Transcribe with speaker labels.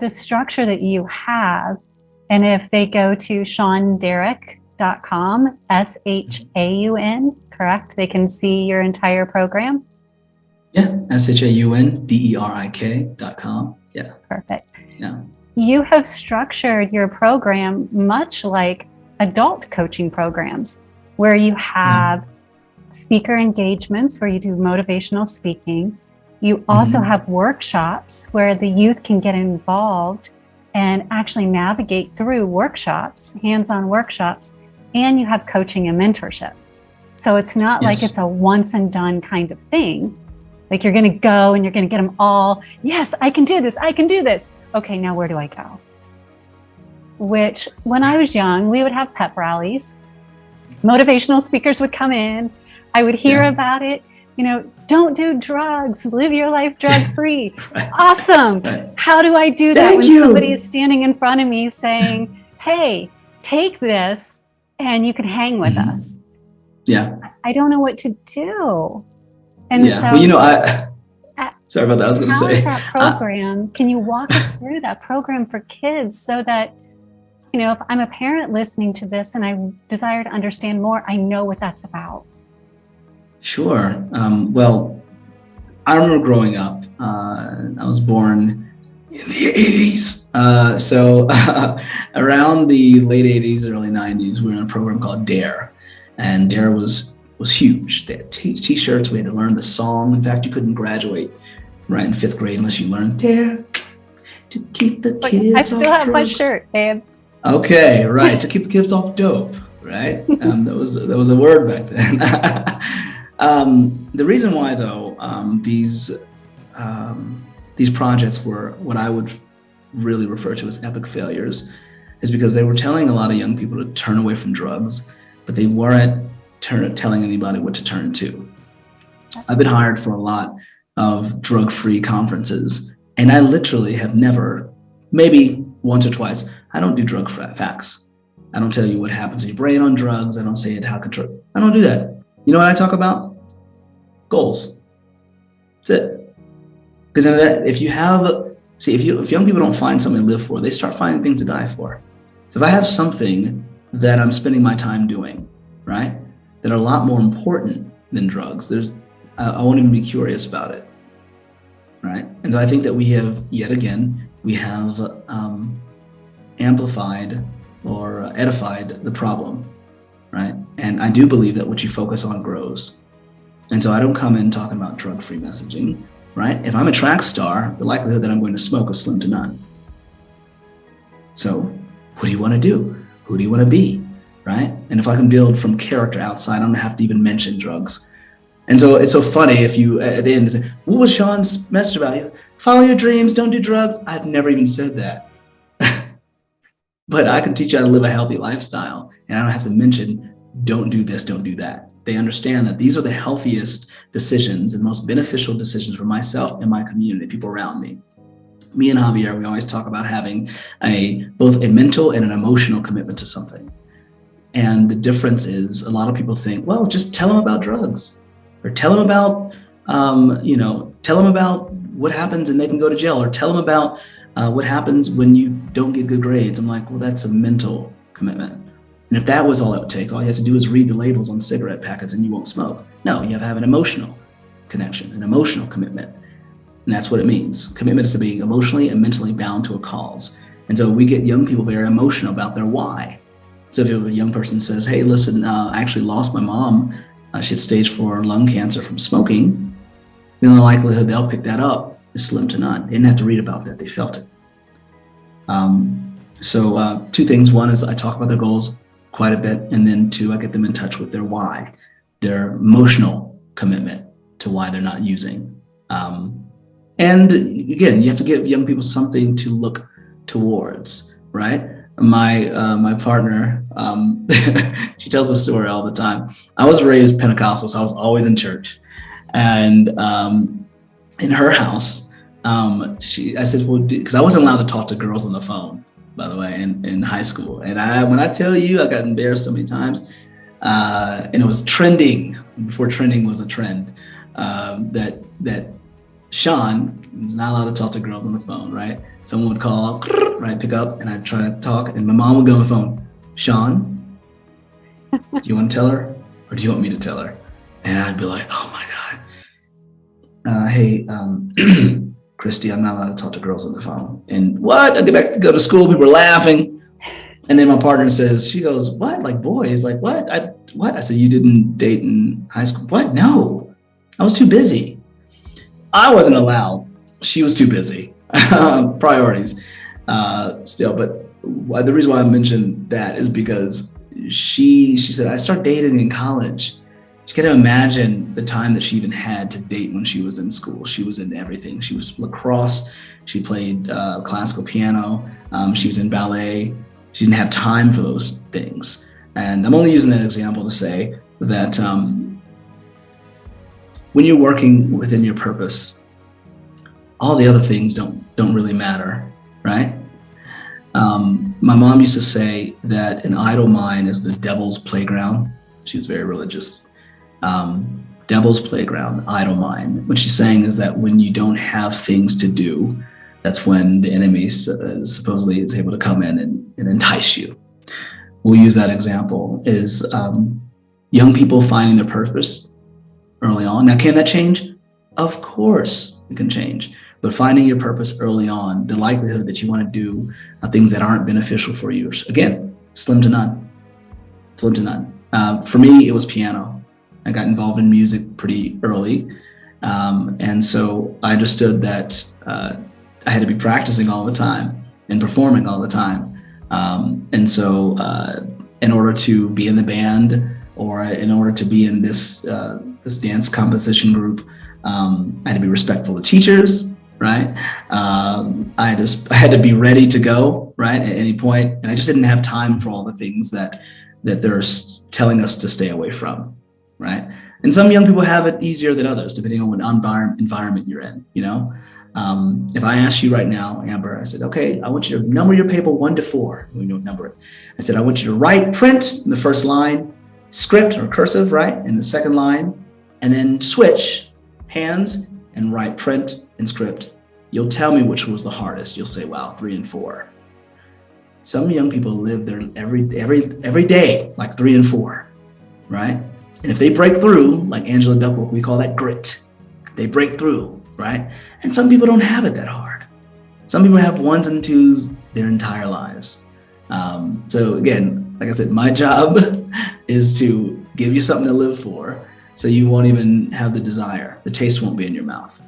Speaker 1: the structure that you have, and if they go to ShaunDerik.com, SHAUN, correct? They can see your entire program?
Speaker 2: Yeah, SHAUNDERIK.com. Yeah.
Speaker 1: Perfect.
Speaker 2: Yeah.
Speaker 1: You have structured your program much like adult coaching programs, where you have speaker engagements where you do motivational speaking. You also have workshops where the youth can get involved and actually navigate through workshops, hands-on workshops, and you have coaching and mentorship. So it's not like it's a once and done kind of thing. Like you're going to go and you're going to get them all, yes, I can do this, I can do this. Okay, now where do I go? Which, when I was young, we would have pep rallies. Motivational speakers would come in. I would hear about it. You know, don't do drugs, live your life drug-free. Awesome. How do I do that when somebody is standing in front of me saying, hey, take this and you can hang with us?
Speaker 2: Yeah.
Speaker 1: I don't know what to do. And so,
Speaker 2: well, you know, sorry about that. I was going to say,
Speaker 1: how is that program? Can you walk us through that program for kids so that, you know, if I'm a parent listening to this and I desire to understand more, I know what that's about?
Speaker 2: Sure. Well, I remember growing up. I was born in the 80s. So around the late 80s, early 90s, we were in a program called DARE. And DARE was huge. They had t-shirts. We had to learn the song. In fact, you couldn't graduate right in 5th grade unless you learned DARE to keep the kids off drugs.
Speaker 1: I still have my shirt, babe.
Speaker 2: Okay, right. To keep the kids off dope, right? That was a word back then. The reason why, though, these projects were what I would really refer to as epic failures is because they were telling a lot of young people to turn away from drugs, but they weren't telling anybody what to turn to. I've been hired for a lot of drug-free conferences, and I literally have never, maybe once or twice, I don't do drug facts. I don't tell you what happens in your brain on drugs. I don't say it how control. I don't do that. You know what I talk about? Goals. That's it. Because if young people don't find something to live for, they start finding things to die for. So if I have something that I'm spending my time doing, right, that are a lot more important than drugs, I won't even be curious about it, right? And so I think that we have, yet again, amplified or edified the problem, right? And I do believe that what you focus on grows. And so I don't come in talking about drug-free messaging, right? If I'm a track star, the likelihood that I'm going to smoke is slim to none. So what do you want to do? Who do you want to be, right? And if I can build from character outside, I don't have to even mention drugs. And so it's so funny if you, at the end, say, what was Shaun's message about? He's like, follow your dreams, don't do drugs. I've never even said that. But I can teach you how to live a healthy lifestyle. And I don't have to mention, don't do this, don't do that. They understand that these are the healthiest decisions and most beneficial decisions for myself and my community, people around me. Me and Javier, we always talk about having both a mental and an emotional commitment to something. And the difference is a lot of people think, well, just tell them about drugs or tell them about, tell them about what happens and they can go to jail, or tell them about what happens when you don't get good grades. I'm like, well, that's a mental commitment. And if that was all it would take, all you have to do is read the labels on cigarette packets and you won't smoke. No, you have to have an emotional connection, an emotional commitment. And that's what it means. Commitment is to be emotionally and mentally bound to a cause. And so we get young people very emotional about their why. So if a young person says, hey, listen, I actually lost my mom. She had stage 4 lung cancer from smoking. Then the likelihood they'll pick that up is slim to none. They didn't have to read about that, they felt it. So 2 things. One is I talk about their goals quite a bit. And then 2, I get them in touch with their why, their emotional commitment to why they're not using. And again, you have to give young people something to look towards, right? My partner, she tells the story all the time. I was raised Pentecostal, so I was always in church. And in her house, I said, well, because I wasn't allowed to talk to girls on the phone, by the way, in high school. And when I tell you, I got embarrassed so many times, and it was trending before trending was a trend, that Sean is not allowed to talk to girls on the phone, right? Someone would call, right, pick up, and I'd try to talk, and my mom would go on the phone. Sean, do you want to tell her, or do you want me to tell her? And I'd be like, oh my God. Hey, Christy, I'm not allowed to talk to girls on the phone. And what? I get back to go to school, people are laughing. And then my partner says, she goes, what? Like boys? Like what? What? I said, you didn't date in high school? What? No, I was too busy. I wasn't allowed. She was too busy. Priorities still. But the reason why I mentioned that is because she said, I started dating in college. She can't imagine the time that she even had to date when she was in school. She was in everything. She was lacrosse. She played classical piano. She was in ballet. She didn't have time for those things. And I'm only using that example to say that when you're working within your purpose, all the other things don't really matter, right? My mom used to say that an idle mind is the devil's playground. She was very religious. Devil's playground, idle mind. What she's saying is that when you don't have things to do, that's when the enemy supposedly is able to come in and entice you. We'll use that example is young people finding their purpose early on. Now, can that change? Of course it can change. But finding your purpose early on, the likelihood that you want to do things that aren't beneficial for you, again, slim to none. Slim to none. For me, it was piano. I got involved in music pretty early. And so I understood that I had to be practicing all the time and performing all the time. And so in order to be in the band or in order to be in this dance composition group, I had to be respectful of teachers, right? I had to be ready to go, right, at any point. And I just didn't have time for all the things that they're telling us to stay away from, right? And some young people have it easier than others, depending on what environment you're in, you know? If I ask you right now, Amber, I said, okay, I want you to number your paper 1 to 4. We don't number it. I said, I want you to write print in the first line, script or cursive, right, in the second line, and then switch hands and write print and script. You'll tell me which was the hardest. You'll say, wow, 3 and 4. Some young people live there every day, like 3 and 4, right? And if they break through, like Angela Duckworth, we call that grit. They break through, right? And some people don't have it that hard. Some people have 1s and 2s their entire lives. So again, like I said, my job is to give you something to live for so you won't even have the desire. The taste won't be in your mouth.